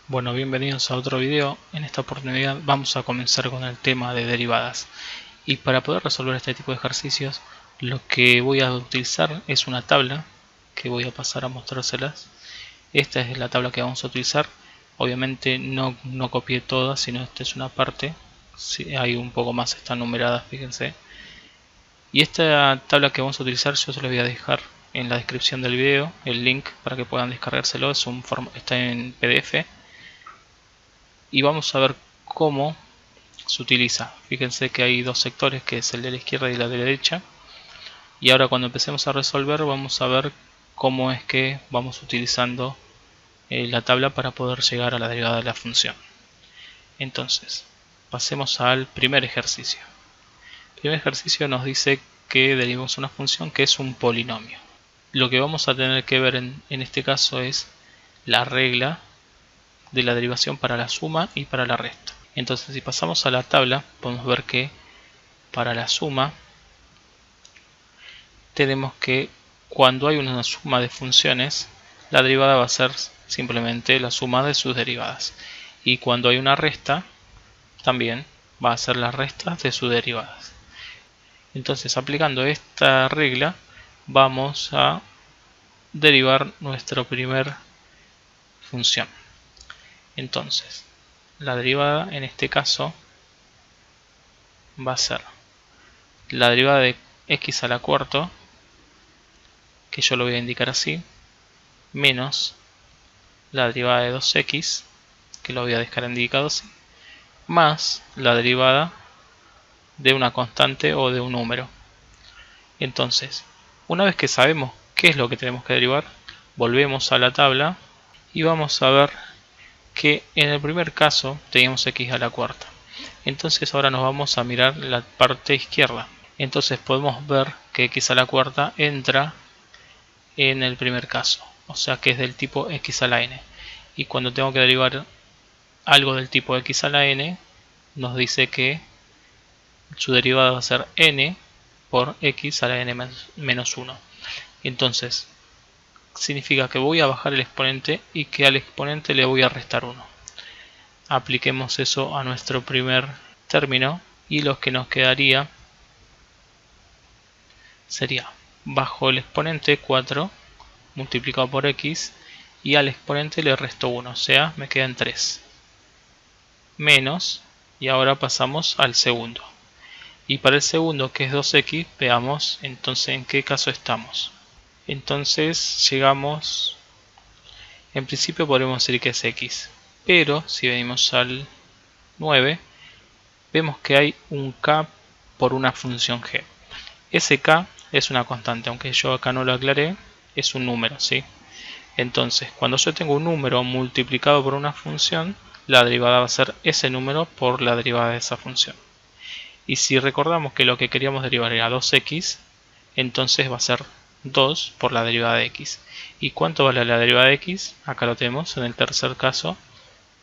Bueno, bienvenidos a otro video. En esta oportunidad vamos a comenzar con el tema de derivadas. Y para poder resolver este tipo de ejercicios, lo que voy a utilizar es una tabla que voy a pasar a mostrárselas. Esta es la tabla que vamos a utilizar. Obviamente no copié todas, sino esta es una parte. Si hay un poco más, está numerada, fíjense. Y esta tabla que vamos a utilizar yo se la voy a dejar en la descripción del video, el link para que puedan descargárselo. Está en PDF. Y vamos a ver cómo se utiliza. Fíjense que hay dos sectores, que es el de la izquierda y el de la derecha. Y ahora cuando empecemos a resolver vamos a ver cómo es que vamos utilizando la tabla para poder llegar a la derivada de la función. Entonces, pasemos al primer ejercicio. El primer ejercicio nos dice que derivamos una función que es un polinomio. Lo que vamos a tener que ver en este caso es la regla de la derivación para la suma y para la resta. Entonces, si pasamos a la tabla, podemos ver que para la suma tenemos que cuando hay una suma de funciones, la derivada va a ser simplemente la suma de sus derivadas. Y cuando hay una resta, también va a ser la resta de sus derivadas. Entonces, aplicando esta regla, vamos a derivar nuestra primera función. Entonces, la derivada en este caso va a ser la derivada de x a la cuarta, que yo lo voy a indicar así, menos la derivada de 2x, que lo voy a dejar indicado así, más la derivada de una constante o de un número. Entonces, una vez que sabemos qué es lo que tenemos que derivar, volvemos a la tabla y vamos a ver que en el primer caso teníamos x a la cuarta. Entonces ahora nos vamos a mirar la parte izquierda. Entonces podemos ver que x a la cuarta entra en el primer caso, o sea que es del tipo x a la n. Y cuando tengo que derivar algo del tipo x a la n, nos dice que su derivada va a ser n por x a la n menos 1. Entonces significa que voy a bajar el exponente y que al exponente le voy a restar 1. Apliquemos eso a nuestro primer término y lo que nos quedaría sería bajo el exponente 4 multiplicado por x y al exponente le resto 1, o sea, me quedan 3. Menos, y ahora pasamos al segundo. Y para el segundo, que es 2x, veamos entonces en qué caso estamos. Entonces llegamos, en principio podemos decir que es x, pero si venimos al 9, vemos que hay un k por una función g. Ese k es una constante, aunque yo acá no lo aclaré, es un número, ¿sí? Entonces, cuando yo tengo un número multiplicado por una función, la derivada va a ser ese número por la derivada de esa función. Y si recordamos que lo que queríamos derivar era 2x, entonces va a ser 2 por la derivada de x. ¿Y cuánto vale la derivada de x? Acá lo tenemos en el tercer caso,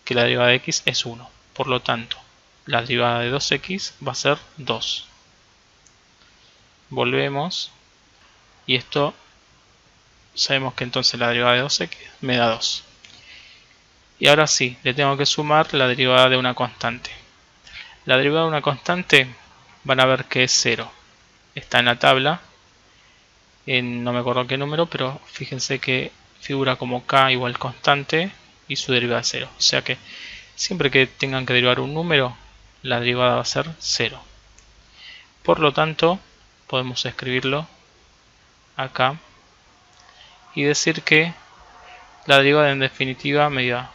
que la derivada de x es 1. Por lo tanto, la derivada de 2x va a ser 2. Volvemos. Y esto, sabemos que entonces la derivada de 2x me da 2. Y ahora sí, le tengo que sumar la derivada de una constante. La derivada de una constante van a ver que es 0. Está en la tabla. No me acuerdo qué número, pero fíjense que figura como k igual constante y su derivada es 0. O sea que siempre que tengan que derivar un número, la derivada va a ser 0. Por lo tanto, podemos escribirlo acá y decir que la derivada en definitiva me da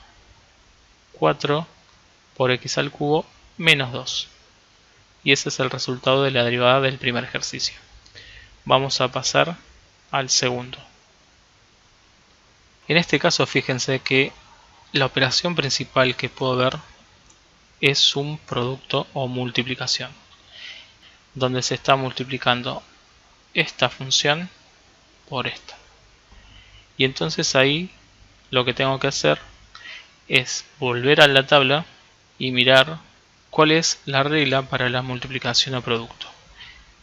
4 por x al cubo menos 2. Y ese es el resultado de la derivada del primer ejercicio. Vamos a pasar al segundo. En este caso, fíjense que la operación principal que puedo ver es un producto o multiplicación, donde se está multiplicando esta función por esta. Y entonces ahí lo que tengo que hacer es volver a la tabla y mirar cuál es la regla para la multiplicación o producto.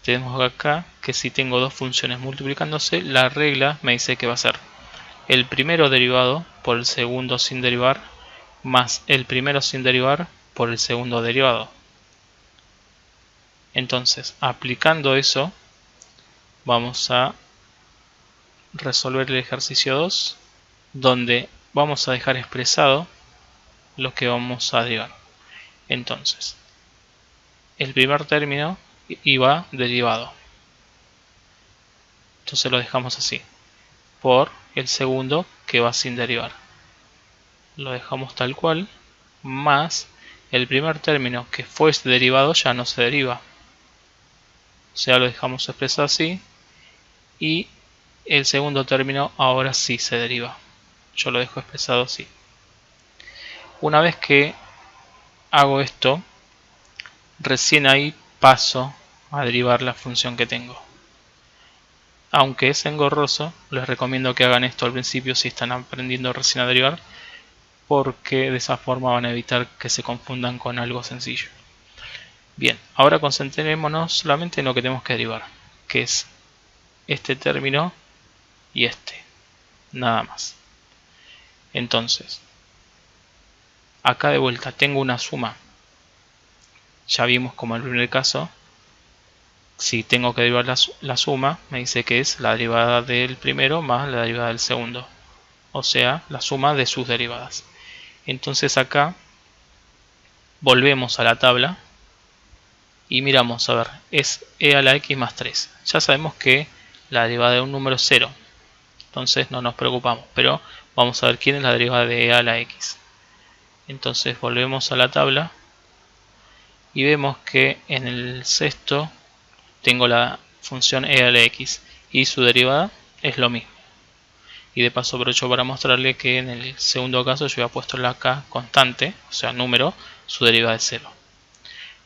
Tenemos acá que si tengo dos funciones multiplicándose, la regla me dice que va a ser el primero derivado por el segundo sin derivar más el primero sin derivar por el segundo derivado. Entonces, aplicando eso, vamos a resolver el ejercicio 2, donde vamos a dejar expresado lo que vamos a derivar. Entonces, el primer término iba derivado. Entonces lo dejamos así. Por el segundo que va sin derivar. Lo dejamos tal cual. Más el primer término que fue derivado ya no se deriva. O sea, lo dejamos expresado así. Y el segundo término ahora sí se deriva. Yo lo dejo expresado así. Una vez que hago esto, recién ahí paso a derivar la función que tengo. Aunque es engorroso, les recomiendo que hagan esto al principio si están aprendiendo recién a derivar, porque de esa forma van a evitar que se confundan con algo sencillo. Bien, ahora concentrémonos solamente en lo que tenemos que derivar, que es este término y este, nada más. Entonces, acá de vuelta tengo una suma. Ya vimos como en el primer caso, si tengo que derivar la suma, me dice que es la derivada del primero más la derivada del segundo. O sea, la suma de sus derivadas. Entonces acá volvemos a la tabla y miramos, a ver, es e a la x más 3. Ya sabemos que la derivada de un número es 0. Entonces no nos preocupamos, pero vamos a ver quién es la derivada de e a la x. Entonces volvemos a la tabla y vemos que en el sexto tengo la función e a la x y su derivada es lo mismo. Y de paso aprovecho para mostrarle que en el segundo caso yo había puesto la k constante, o sea número, su derivada es 0.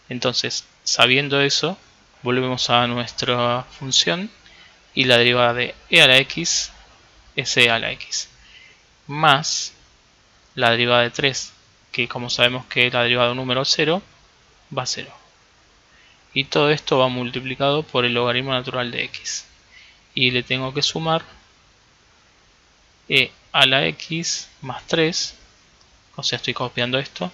Entonces, sabiendo eso, volvemos a nuestra función y la derivada de e a la x es e a la x más la derivada de 3, que como sabemos que la derivada de un número 0 va a 0. Y todo esto va multiplicado por el logaritmo natural de x. Y le tengo que sumar e a la x más 3, o sea, estoy copiando esto,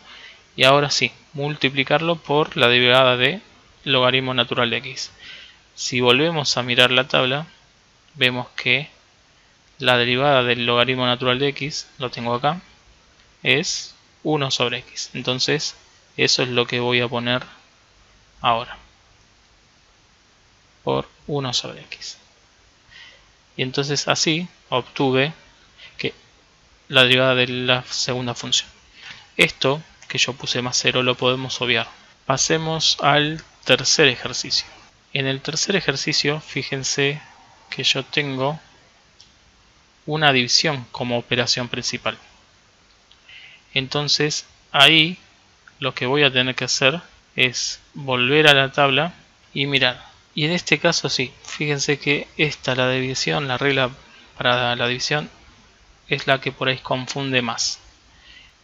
y ahora sí, multiplicarlo por la derivada de logaritmo natural de x. Si volvemos a mirar la tabla, vemos que la derivada del logaritmo natural de x, lo tengo acá, es 1 sobre x. Entonces, eso es lo que voy a poner ahora. Por 1 sobre x. Y entonces así obtuve que la derivada de la segunda función. Esto que yo puse más 0 lo podemos obviar. Pasemos al tercer ejercicio. En el tercer ejercicio, fíjense que yo tengo una división como operación principal. Entonces ahí lo que voy a tener que hacer es volver a la tabla y mirar. Y en este caso sí, fíjense que la división, la regla para la división es la que por ahí confunde más.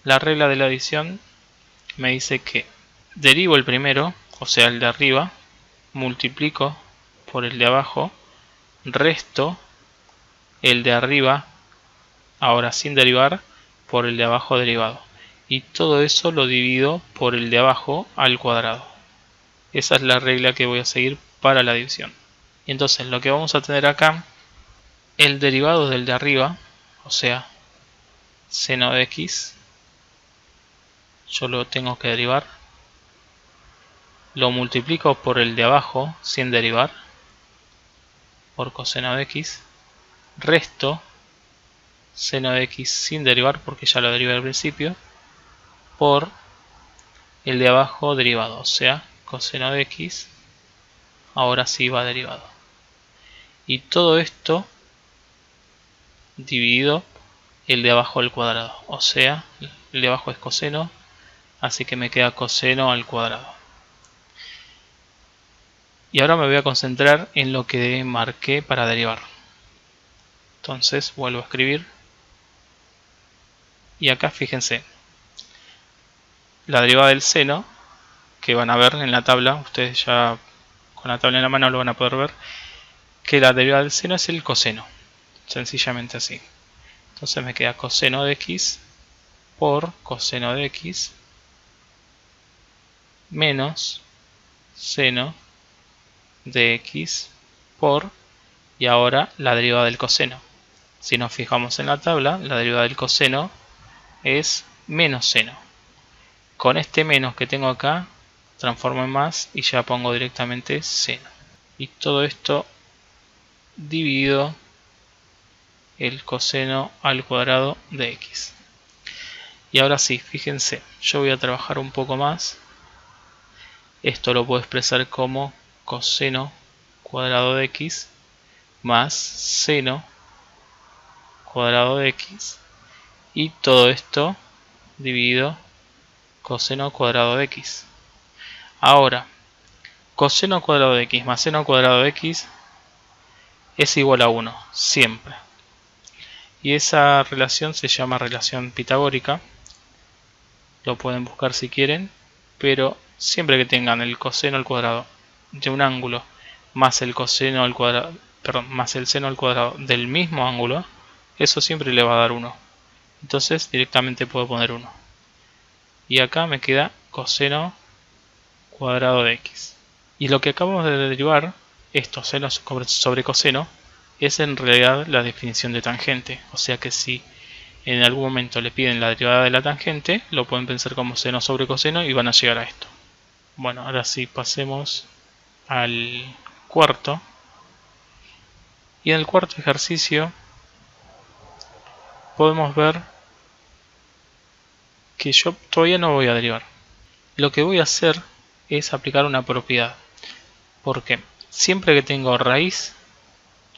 La regla de la división me dice que derivo el primero, o sea el de arriba, multiplico por el de abajo, resto el de arriba, ahora sin derivar, por el de abajo derivado. Y todo eso lo divido por el de abajo al cuadrado. Esa es la regla que voy a seguir para la división. Y entonces lo que vamos a tener acá, el derivado del de arriba, o sea, seno de x, yo lo tengo que derivar, lo multiplico por el de abajo sin derivar, por coseno de x, resto seno de x sin derivar porque ya lo derivé al principio, por el de abajo derivado, o sea, coseno de x, ahora sí va derivado. Y todo esto dividido el de abajo al cuadrado, o sea, el de abajo es coseno, así que me queda coseno al cuadrado. Y ahora me voy a concentrar en lo que marqué para derivar. Entonces vuelvo a escribir. Y acá fíjense, la derivada del seno, que van a ver en la tabla, ustedes ya con la tabla en la mano lo van a poder ver, que la derivada del seno es el coseno, sencillamente así. Entonces me queda coseno de x por coseno de x menos seno de x por, y ahora la derivada del coseno. Si nos fijamos en la tabla, la derivada del coseno es menos seno. Con este menos que tengo acá, transformo en más y ya pongo directamente seno. Y todo esto dividido el coseno al cuadrado de x. Y ahora sí, fíjense, yo voy a trabajar un poco más. Esto lo puedo expresar como coseno cuadrado de x más seno cuadrado de x, y todo esto dividido coseno cuadrado de x. Ahora, coseno cuadrado de x más seno cuadrado de x es igual a 1, siempre. Y esa relación se llama relación pitagórica. Lo pueden buscar si quieren, pero siempre que tengan el coseno al cuadrado de un ángulo más el coseno al cuadrado, más el seno al cuadrado del mismo ángulo, eso siempre le va a dar 1. Entonces directamente puedo poner 1. Y acá me queda coseno cuadrado de x. Y lo que acabamos de derivar, esto, seno sobre coseno, es en realidad la definición de tangente. O sea que si en algún momento le piden la derivada de la tangente, lo pueden pensar como seno sobre coseno y van a llegar a esto. Bueno, ahora sí, pasemos al cuarto. Y en el cuarto ejercicio podemos ver que yo todavía no voy a derivar. Lo que voy a hacer es aplicar una propiedad. Porque siempre que tengo raíz,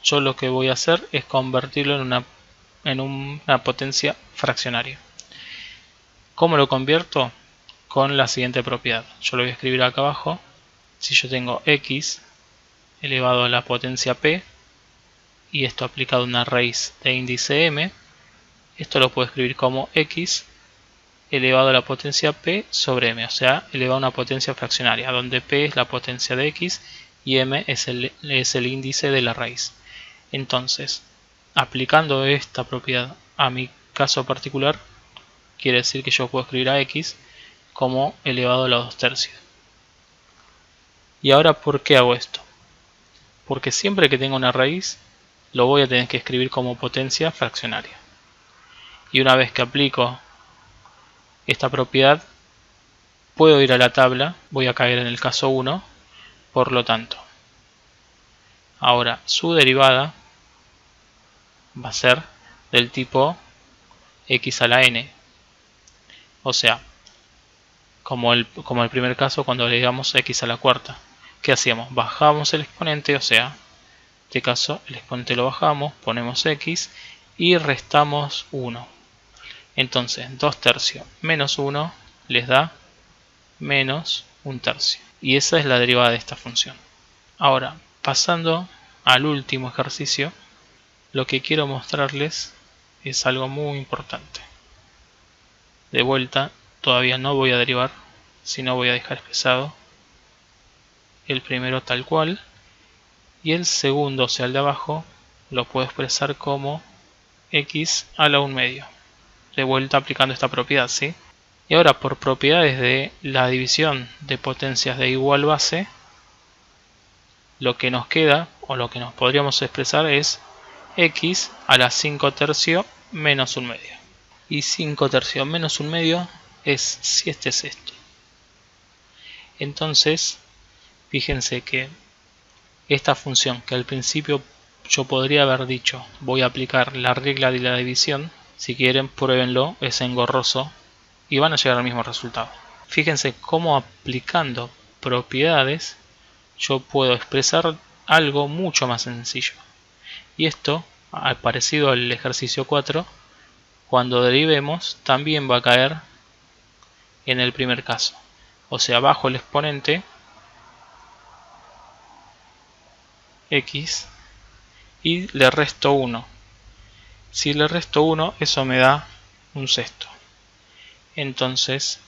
yo lo que voy a hacer es convertirlo en una potencia fraccionaria. ¿Cómo lo convierto? Con la siguiente propiedad. Yo lo voy a escribir acá abajo. Si yo tengo x elevado a la potencia p, y esto aplicado a una raíz de índice m, esto lo puedo escribir como x elevado a la potencia p sobre m, o sea, elevado a una potencia fraccionaria, donde p es la potencia de x y m es el índice de la raíz. Entonces, aplicando esta propiedad a mi caso particular, quiere decir que yo puedo escribir a x como elevado a la 2/3. Y ahora, ¿por qué hago esto? Porque siempre que tenga una raíz, lo voy a tener que escribir como potencia fraccionaria. Y una vez que aplico esta propiedad, puedo ir a la tabla, voy a caer en el caso 1, por lo tanto, ahora su derivada va a ser del tipo x a la n. O sea, como el primer caso cuando agregamos x a la cuarta. ¿Qué hacíamos? Bajamos el exponente, o sea, en este caso el exponente lo bajamos, ponemos x y restamos 1. Entonces 2/3 menos 1 les da menos 1/3. Y esa es la derivada de esta función. Ahora, pasando al último ejercicio, lo que quiero mostrarles es algo muy importante. De vuelta, todavía no voy a derivar, sino voy a dejar expresado el primero tal cual, y el segundo, o sea el de abajo, lo puedo expresar como x a la 1/2. De vuelta aplicando esta propiedad, ¿sí? Y ahora, por propiedades de la división de potencias de igual base, lo que nos queda, o lo que nos podríamos expresar, es x a la 5/3 menos 1/2. Y 5/3 menos 1/2 es si este es esto. Entonces, fíjense que esta función, que al principio yo podría haber dicho voy a aplicar la regla de la división, si quieren pruébenlo, es engorroso y van a llegar al mismo resultado. Fíjense cómo aplicando propiedades yo puedo expresar algo mucho más sencillo. Y esto, parecido al ejercicio 4, cuando derivemos también va a caer en el primer caso. O sea, bajo el exponente x y le resto 1. Si le resto 1, eso me da 1/6. Entonces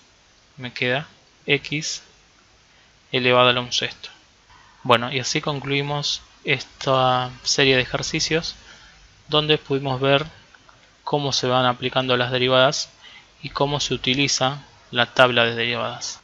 me queda x elevado a la 1/6. Bueno, y así concluimos esta serie de ejercicios donde pudimos ver cómo se van aplicando las derivadas y cómo se utiliza la tabla de derivadas.